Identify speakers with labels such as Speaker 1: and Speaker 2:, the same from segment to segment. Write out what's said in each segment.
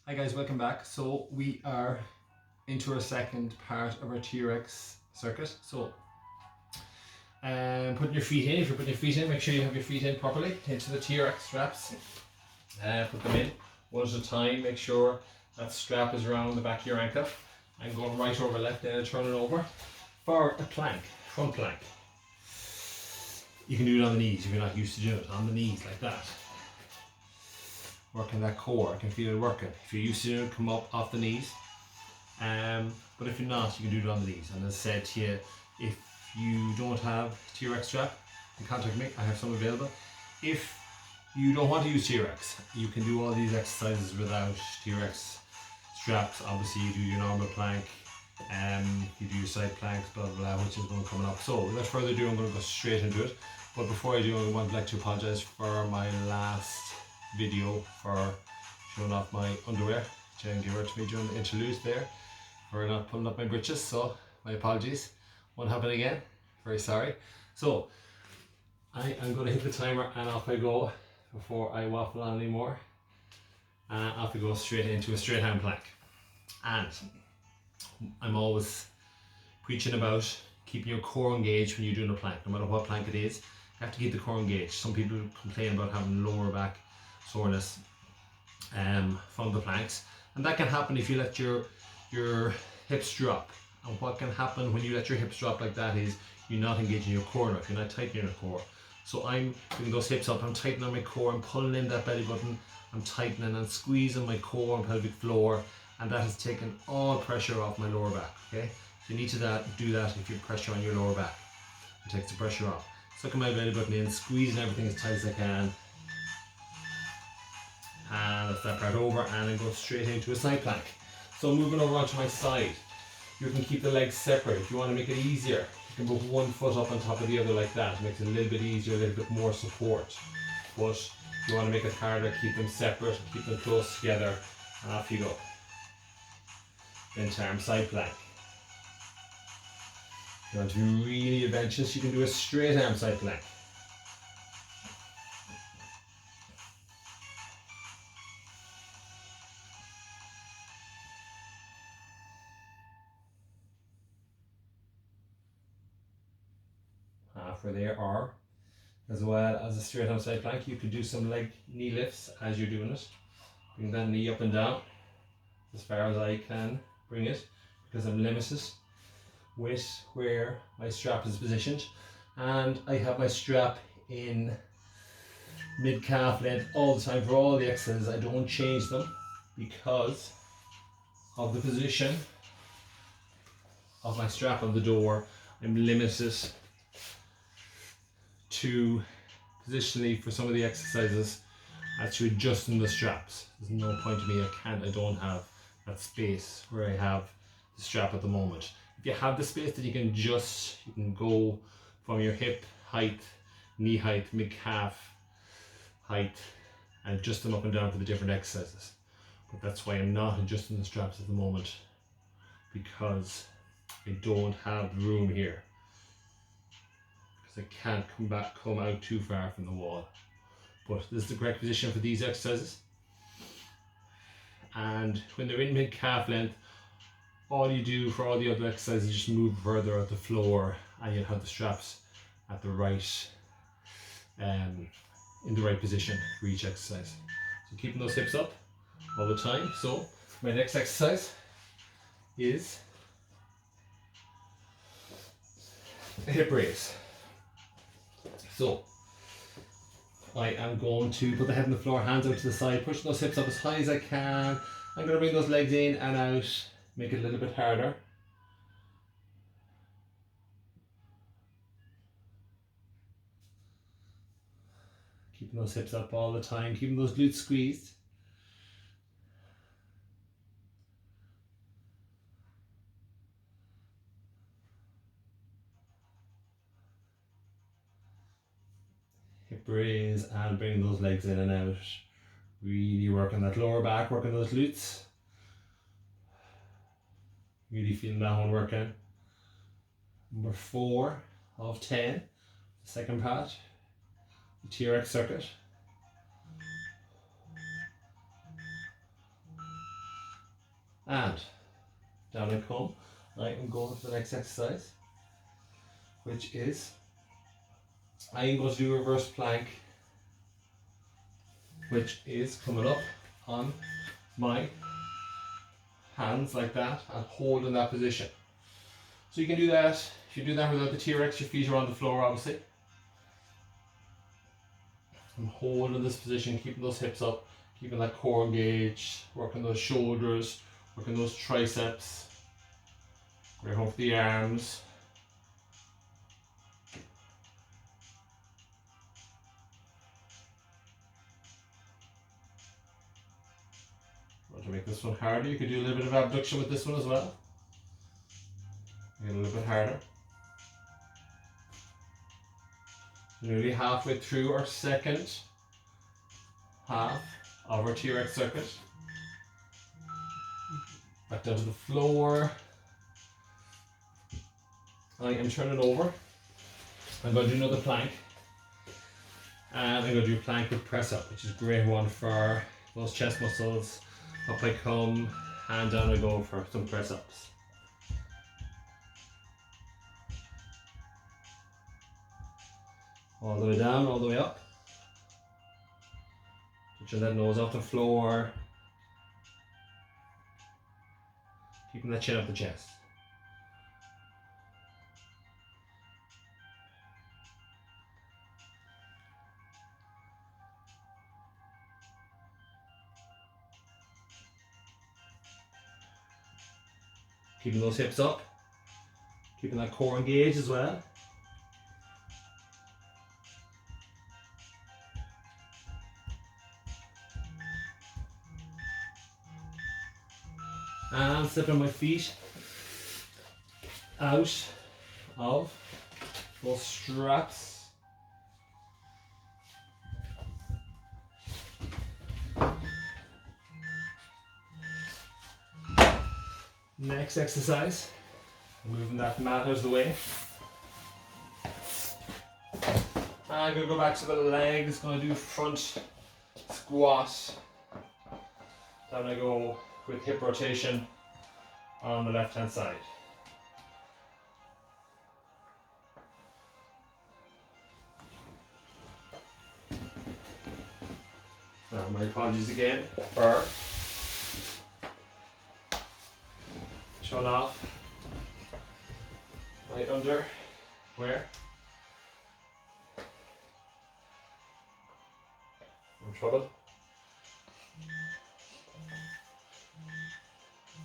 Speaker 1: Hi guys, welcome back. So we are into our second part of our TRX circuit. So putting your feet in. If you're putting your feet in, make sure you have your feet in properly into the TRX straps. Put them in one at a time. Make sure that strap is around the back of your ankle. And going right over left, then turn it over for a plank, front plank. You can do it on the knees if you're not used to doing it. On the knees like that. Working that core, I can feel it working. If you're used to doing it, come up off the knees. But if you're not, you can do it on the knees. And as I said to you, if you don't have TRX strap, you can contact me. I have some available. If you don't want to use TRX, you can do all these exercises without TRX straps. Obviously, you do your normal plank, you do your side planks, blah blah blah, which is going coming up. So without further ado, I'm going to go straight into it. But before I do, I would like to apologise for my last video for showing off my underwear. Jen gave it to me during the interlude there for not pulling up my britches, so my apologies. Won't happen again. Very sorry. So I am going to hit the timer and off I go before I waffle on anymore. And off I go straight into a straight hand plank. And I'm always preaching about keeping your core engaged when you're doing a plank, no matter what plank it is. You have to keep the core engaged. Some people complain about having lower back soreness from the planks, and that can happen if you let your hips drop. And what can happen when you let your hips drop like that is you're not engaging your core enough, you're not tightening your core. So I'm putting those hips up, I'm tightening on my core, I'm pulling in that belly button, I'm tightening and squeezing my core and pelvic floor, and that has taken all pressure off my lower back. Okay, so you need to do that if you pressure on your lower back. It takes the pressure off. Sucking my belly button in, squeezing everything as tight as I can. And that's that part over, and then go straight into a side plank. So moving over onto my side, you can keep the legs separate. If you want to make it easier, you can put one foot up on top of the other like that. It makes it a little bit easier, a little bit more support. But if you want to make it harder, keep them separate, keep them close together, and off you go. Then to arm side plank. If you want to be really adventurous, you can do a straight arm side plank. Halfway there, or as well as a straight arm side plank, you could do some leg knee lifts as you're doing it. Bring that knee up and down as far as I can bring it, because I'm limited with where my strap is positioned, and I have my strap in mid calf length all the time for all the exercises. I don't change them because of the position of my strap on the door. I'm limited to positionally for some of the exercises to adjusting the straps. There's no point to me, I don't have that space where I have the strap at the moment. If you have the space that you can adjust, you can go from your hip height, knee height, mid calf height, and adjust them up and down for the different exercises. But that's why I'm not adjusting the straps at the moment, because I don't have the room here. I can't come out too far from the wall. But this is the correct position for these exercises. And when they're in mid calf length, all you do for all the other exercises is just move further out the floor, and you'll have the straps at the right, in the right position for each exercise. So keeping those hips up all the time. So my next exercise is a hip raise. So I am going to put the head on the floor, hands out to the side, pushing those hips up as high as I can. I'm going to bring those legs in and out, make it a little bit harder. Keeping those hips up all the time, keeping those glutes squeezed. Hip raise and bring those legs in and out. Really working that lower back, working those glutes. Really feeling that one working. Number 4 of 10, the second part, the TRX circuit. And down I come. I am going to the next exercise, which is I am going to do a reverse plank, which is coming up on my hands like that and hold in that position. So you can do that. If you do that without the TRX, your feet are on the floor obviously. And hold in this position, keeping those hips up, keeping that core engaged, working those shoulders, working those triceps. Right home for the arms. Want to make this one harder, you could do a little bit of abduction with this one as well. Get a little bit harder. Nearly halfway through our second half of our TRX circuit. Back down to the floor. I am turning over. I'm going to do another plank. And I'm going to do a plank with press up, which is a great one for those chest muscles. Up I come, hand down I go for some press ups. All the way down, all the way up. Touching that nose off the floor. Keeping that chin up the chest. Keeping those hips up. Keeping that core engaged as well. And slipping my feet out of those straps. Next exercise, moving that mat out of the way. I'm going to go back to the legs, going to do front squat. Then I go with hip rotation on the left hand side. Now my apologies again for showing off right under where I'm in trouble.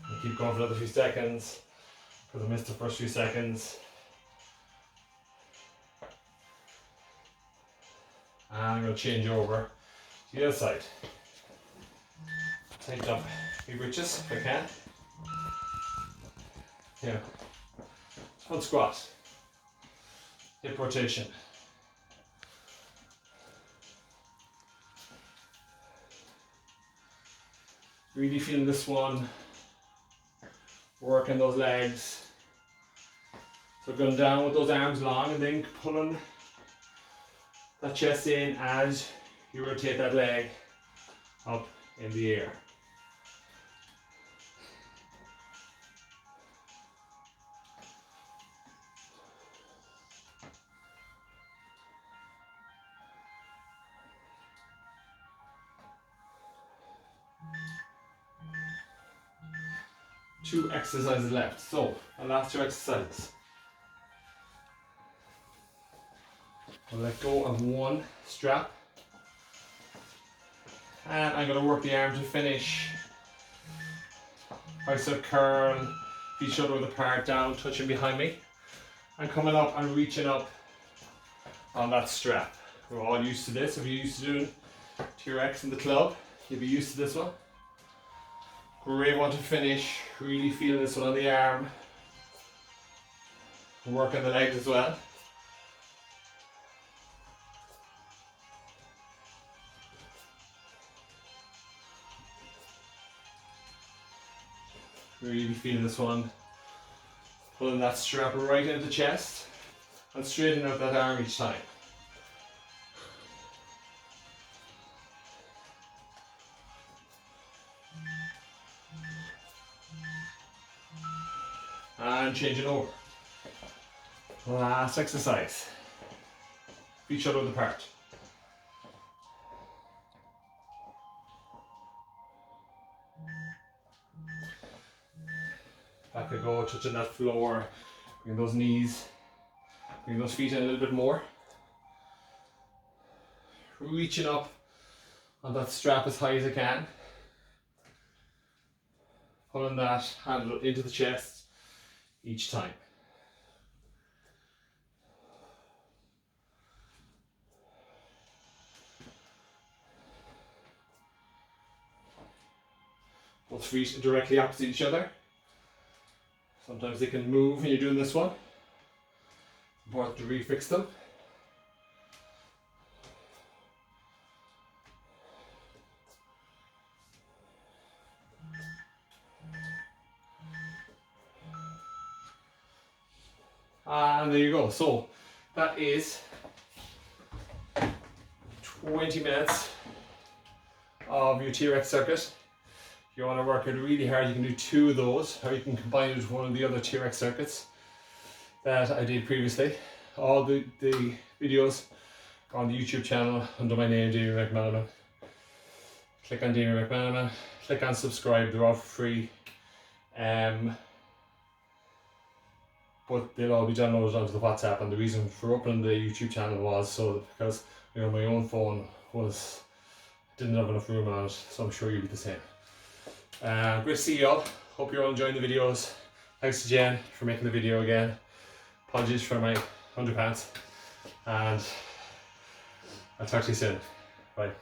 Speaker 1: I'll keep going for another few seconds because I missed the first few seconds. And I'm going to change over to the other side. Tighten up my britches if I can. Yeah. Front squat. Hip rotation. Really feeling this one. Working those legs. So going down with those arms long and then pulling that chest in as you rotate that leg up in the air. Two exercises left. So, the last two exercises. I'll let go of one strap. And I'm going to work the arm to finish. Bicep curl, feet shoulder width apart, down, touching behind me. And coming up and reaching up on that strap. We're all used to this. If you're used to doing TRX in the club, you'll be used to this one. Great one to finish. Really feel this one on the arm. Working the legs as well. Really feeling this one. Pulling that strap right into the chest and straightening out that arm each time. and change it over. Last exercise. Feet shoulder width apart. Back I go, touching that floor, bring those knees, bring those feet in a little bit more. Reaching up on that strap as high as I can. Pulling that handle into the chest each time. Both feet directly opposite each other. Sometimes they can move when you're doing this one. Important to refix them. And there you go. So that is 20 minutes of your TRX circuit. If you want to work it really hard, you can do 2 of those, or you can combine it with one of the other TRX circuits that I did previously. All the videos are on the YouTube channel under my name, Damian McManamon. Click on Damian McManamon, click on subscribe, they're all for free. But they'll all be downloaded onto the WhatsApp, and the reason for opening the YouTube channel was so because my own phone didn't have enough room on it, so I'm sure you'll be the same. Great to see you all. Hope you're all enjoying the videos. Thanks to Jen for making the video again. Apologies for my underpants, and I'll talk to you soon. Bye.